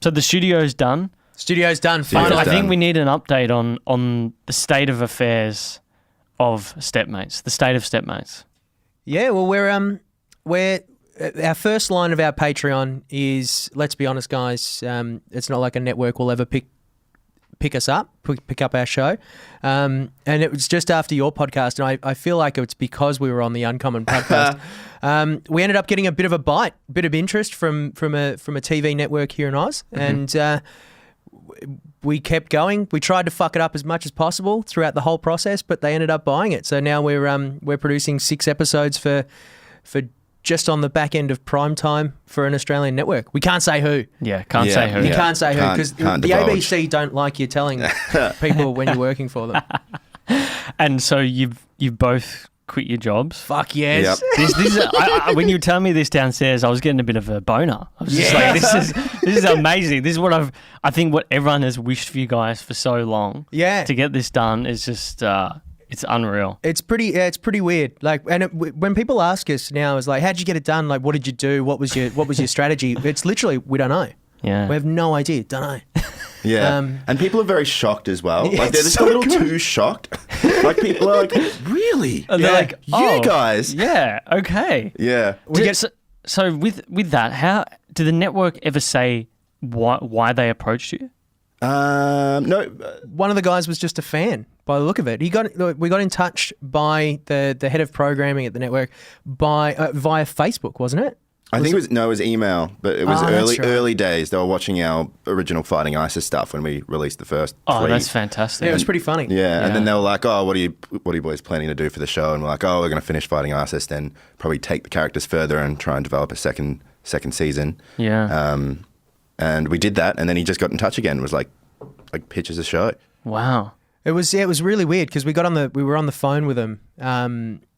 So the studio's done. Studio's done. Finally. I think we need an update on the state of affairs of Stepmates. The state of Stepmates. Yeah, well, we're our first line of our Patreon is, let's be honest, guys, it's not like a network will ever pick us up, pick up our show. And it was just after your podcast, and I feel like it's because we were on the Uncommon podcast. We ended up getting a bit of a bite, bit of interest from a TV network here in Oz, and we kept going. We tried to fuck it up as much as possible throughout the whole process, but they ended up buying it. So now we're producing 6 episodes for just on the back end of prime time for an Australian network. We can't say who. Yeah, can't say who. You can't say who because the divulge. ABC don't like you telling people when you're working for them. And so you've both quit your jobs. Fuck yes. Yep. This is when you were telling me this downstairs, I was getting a bit of a boner. I was just like, this is amazing. This is what I think what everyone has wished for you guys for so long. Yeah. To get this done is just it's unreal. It's pretty weird. Like, and when people ask us now, it's like, how'd you get it done? Like, what did you do? What was your strategy? It's literally, we don't know. Yeah. We have no idea. Don't know. Yeah. And people are very shocked as well. Yeah, like they're just a little too shocked. Like people are like, really? And they're like, you guys. Yeah, okay. Yeah. So with that, how did the network ever say why they approached you? No. One of the guys was just a fan by the look of it. We got in touch by the head of programming at the network via Facebook, wasn't it? I think it was email, but it was early days. They were watching our original Fighting ISIS stuff when we released the first. Oh, that's fantastic. Yeah, it was pretty funny. Yeah, and then they were like, "Oh, what are you boys planning to do for the show?" And we're like, "Oh, we're going to finish Fighting ISIS, then probably take the characters further and try and develop a second season." Yeah. And we did that, and then he just got in touch again. And was like pitches a show. Wow. It was really weird because we were on the phone with him.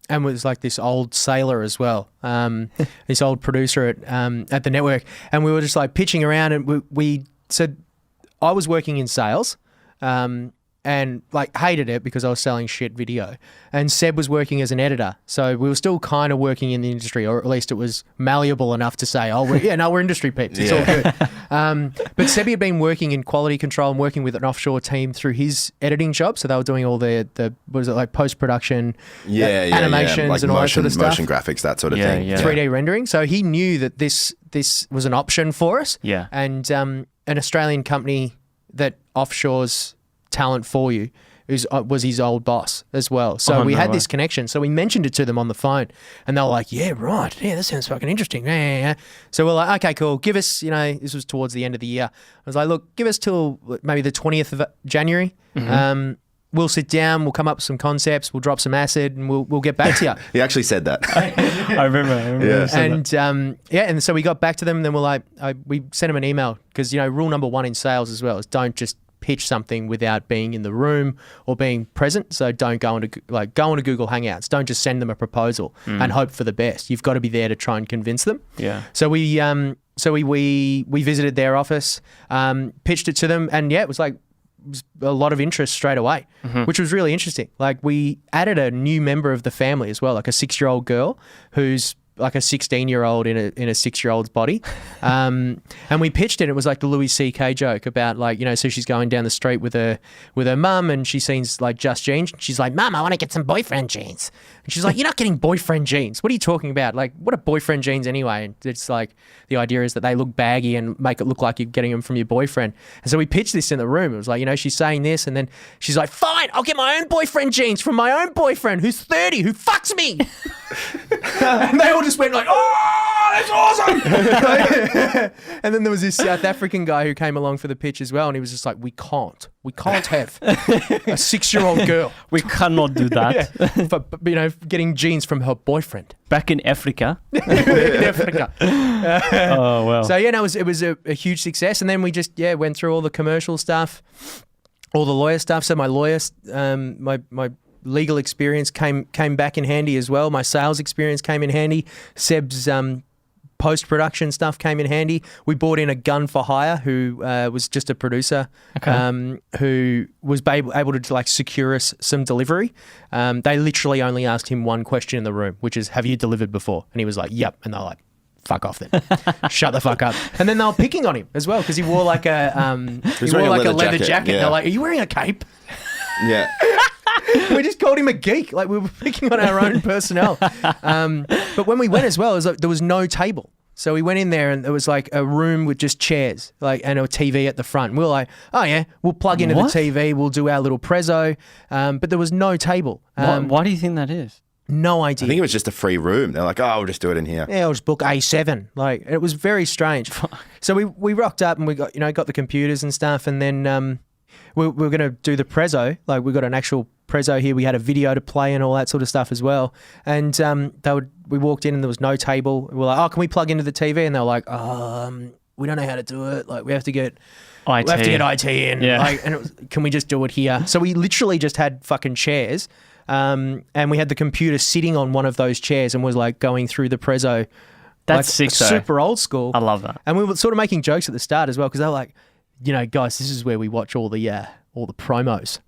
And was like this old sailor as well, this old producer at the network. And we were just like pitching around, and we said I was working in sales and like hated it because I was selling shit video. And Seb was working as an editor. So we were still kind of working in the industry, or at least it was malleable enough to say, we're industry peeps. It's all good. But Seb had been working in quality control and working with an offshore team through his editing job. So they were doing all the what was it, like post-production animations like and all that sort of stuff. Motion graphics, that sort of thing. Yeah. 3D rendering. So he knew that this was an option for us. Yeah. And an Australian company that offshores talent for you was his old boss as well. So we had this connection. So we mentioned it to them on the phone, and they were like, yeah, right. Yeah, that sounds fucking interesting. Yeah. So we're like, okay, cool. Give us, this was towards the end of the year. I was like, look, give us till maybe the 20th of January. Mm-hmm. We'll sit down, we'll come up with some concepts, we'll drop some acid, and we'll get back to you. He actually said that. I remember. Yeah. And so we got back to them, and then we're like, we sent them an email because, rule number 1 in sales as well is don't just pitch something without being in the room or being present. So don't go into Google Hangouts. Don't just send them a proposal and hope for the best. You've got to be there to try and convince them. Yeah. So we visited their office, pitched it to them, and it was a lot of interest straight away, which was really interesting. Like we added a new member of the family as well, like a 6-year-old girl who's like a 16-year-old in a 6-year-old's body. And we pitched it. It was like the Louis C.K. joke about so she's going down the street with her mum, and she sees like Just Jeans. She's like, Mum, I want to get some boyfriend jeans. And she's like, you're not getting boyfriend jeans. What are you talking about? Like, what are boyfriend jeans anyway? And it's like, the idea is that they look baggy and make it look like you're getting them from your boyfriend. And so we pitched this in the room. It was like, she's saying this, and then she's like, fine, I'll get my own boyfriend jeans from my own boyfriend who's 30, who fucks me. And they all just went like, oh, that's awesome. And then there was this South African guy who came along for the pitch as well, and he was just like, we can't have a 6-year-old girl. We cannot do that. For getting jeans from her boyfriend. Back in Africa. Oh, well. So, it was a huge success. And then we just, went through all the commercial stuff, all the lawyer stuff. So my lawyers, my legal experience came back in handy as well. My sales experience came in handy. Seb's post-production stuff came in handy. We brought in a gun for hire who was just a producer, who was able to secure us some delivery. They literally only asked him one question in the room, which is, have you delivered before? And he was like, yep. And they're like, fuck off then. Shut the fuck up. And then they were picking on him as well because he wore like a leather jacket. Yeah. They're like, are you wearing a cape? Yeah. We just called him a geek. Like we were picking on our own personnel. But when we went as well, it was like, there was no table. So we went in there and there was like a room with just chairs, like, and a TV at the front. And we were like, oh yeah, we'll plug into What? the TV, we'll do our little prezzo. But there was no table. Why do you think that is? No I idea. think it was just a free room. They're like, oh, we'll just do it in here. Yeah, I'll just book A7. Like it was very strange. So we rocked up and we got the computers and stuff, and then we were going to do the prezzo. Like we got an actual prezzo here. We had a video to play and all that sort of stuff as well. And we walked in and there was no table. We were like, oh, can we plug into the TV? And they were like, we don't know how to do it. Like we have to get IT. We have to get IT in. Yeah. Like, and it was, can we just do it here? So we literally just had fucking chairs. And we had the computer sitting on one of those chairs and was like going through the prezzo. That's like, sick, though. super old school. I love that. And we were sort of making jokes at the start as well because they were like, guys, this is where we watch all the promos.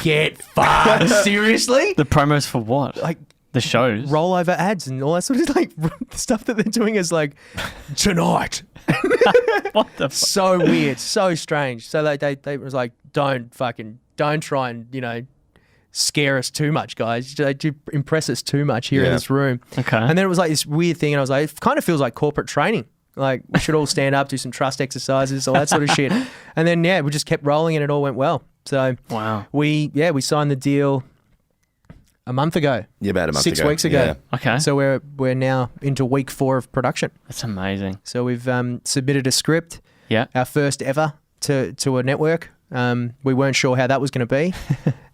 Get fucked. Seriously? The promos for what? Like The shows? rollover ads and all that sort of like stuff that they're doing is like tonight. What the fuck? So weird, so strange. So they was like, don't try and scare us too much, guys. Don't impress us too much here in Yeah. this room. Okay. And then it was like this weird thing, and I was like, it kind of feels like corporate training. Like we should all stand up, do some trust exercises, all that sort of shit. And then we just kept rolling, and it all went well. So Wow. we signed the deal a month ago. Yeah, about a month 6 ago. weeks ago. Yeah. Okay. So we're now into week 4 of production. That's amazing. So we've submitted a script, Yeah. our first ever to a network. We weren't sure how that was going to be.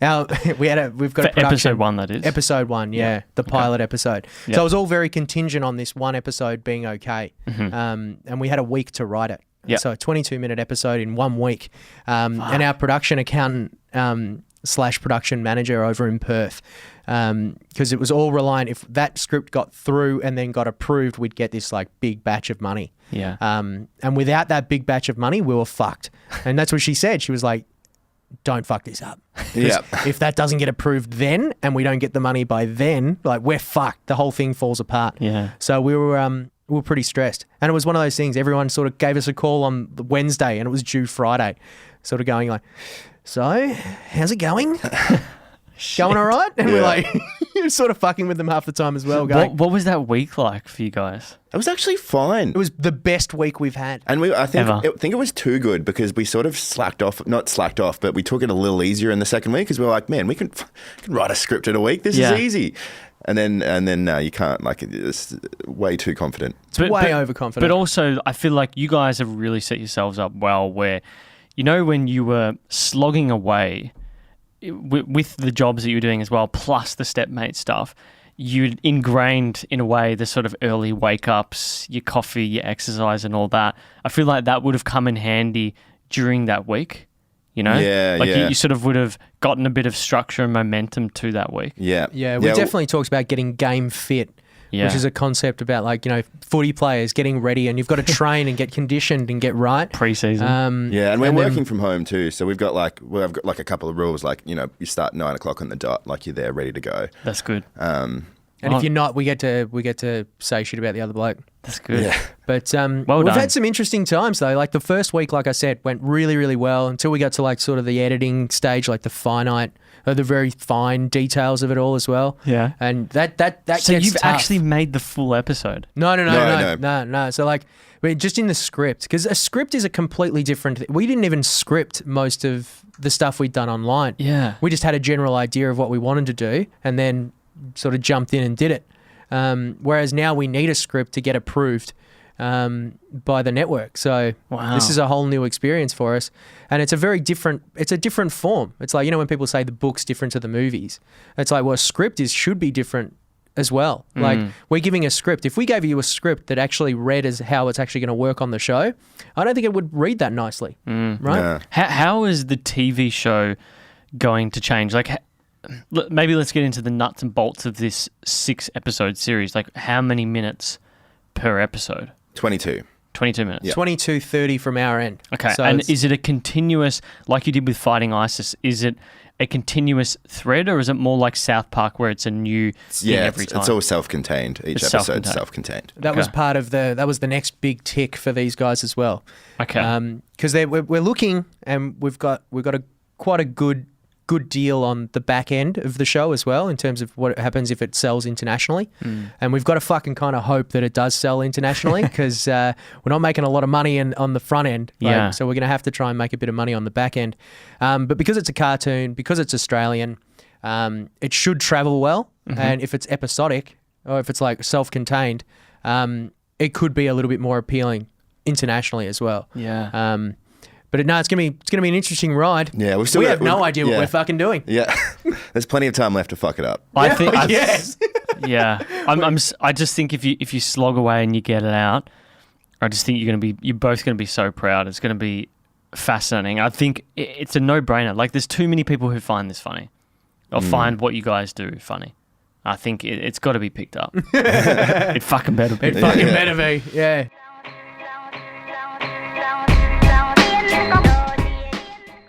We've got For a production, episode 1, that is. Episode 1, yeah, the pilot episode. Yeah. So it was all very contingent on this one episode being okay. Mm-hmm. And we had a week to write it. Yeah. So a 22-minute episode in 1 week. And our production accountant / production manager over in Perth, because it was all reliant, if that script got through and then got approved, we'd get this like big batch of money. Yeah. And without that big batch of money, we were fucked. And that's what she said. She was like, don't fuck this up. 'Cause Yeah. if that doesn't get approved then and we don't get the money by then, like we're fucked. The whole thing falls apart. Yeah. So we were pretty stressed. And it was one of those things, everyone sort of gave us a call on the Wednesday and it was due Friday. Sort of going like, so how's it going? Going all right? And we're like, you're sort of fucking with them half the time as well. Going, What was that week like for you guys? It was actually fine. it was the best week we've had. And I think Ever. it was too good because we sort of not slacked off, but we took it a little easier in the second week because we were like, man, we can write a script in a week. This Yeah. is easy. And then no, you can't. Like, it's way too confident. Way overconfident. But also, I feel like you guys have really set yourselves up well where, when you were slogging away with the jobs that you were doing as well, plus the Stepmate stuff, you'd ingrained in a way the sort of early wake-ups, your coffee, your exercise and all that. I feel like that would have come in handy during that week, Yeah, Like yeah. you sort of would have gotten a bit of structure and momentum to that week. Yeah. Yeah, we definitely talked about getting game fit, Yeah. which is a concept about footy players getting ready, and you've got to train and get conditioned and get right. Pre-season. Yeah, and we're and then- working from home too, so I've got like a couple of rules, like you start 9 o'clock on the dot, like you're there ready to go. That's good. And if you're not, we get to say shit about the other bloke. That's good. Yeah, But Well we've done. had some interesting times though. Like the first week, like I said, went really, really well until we got to like sort of the editing stage, like the very fine details of it all as well. Yeah. And that So gets you've tough. actually made the full episode. No. So like, just in the script, because a script is a completely different thing. We didn't even script most of the stuff we'd done online. Yeah. We just had a general idea of what we wanted to do and then sort of jumped in and did it. Whereas now we need a script to get approved by the network. So Wow. this is a whole new experience for us. And it's a different form. It's like, when people say the book's different to the movies, it's like, well, a script should be different as well. Like we're giving a script. If we gave you a script that actually read as how it's actually going to work on the show, I don't think it would read that nicely. Right? yeah. How is the TV show going to change? Like, maybe let's get into the nuts and bolts of this 6-episode series. Like, how many minutes per episode? 22. 22 minutes. Yeah. 22:30 from our end. Okay. So And it's- is it a continuous, like you did with Fighting ISIS, is it a continuous thread, or is it more like South Park where it's a new thing every time? It's all self-contained. Each It's episode's self-contained. self-contained. That was part of that was the next big tick for these guys as well. Okay. Because we're looking, and we've got quite a good deal on the back end of the show as well, in terms of what happens if it sells internationally. And we've got to fucking kind of hope that it does sell internationally, because we're not making a lot of money on the front end. Yeah. So we're going to have to try and make a bit of money on the back end. But because it's a cartoon, because it's Australian, it should travel well. And if it's episodic, or if it's like self-contained, it could be a little bit more appealing internationally as well. Yeah. But it's gonna be an interesting ride. Yeah, we have no idea what we're fucking doing. Yeah, there's plenty of time left to fuck it up. I think. Yes. Yeah. I just think if you slog away and you get it out, I just think you're both gonna be so proud. It's gonna be fascinating. I think it's a no-brainer. Like, there's too many people who find this funny, or find what you guys do funny. I think it's got to be picked up. It fucking better be. It fucking better be. Yeah.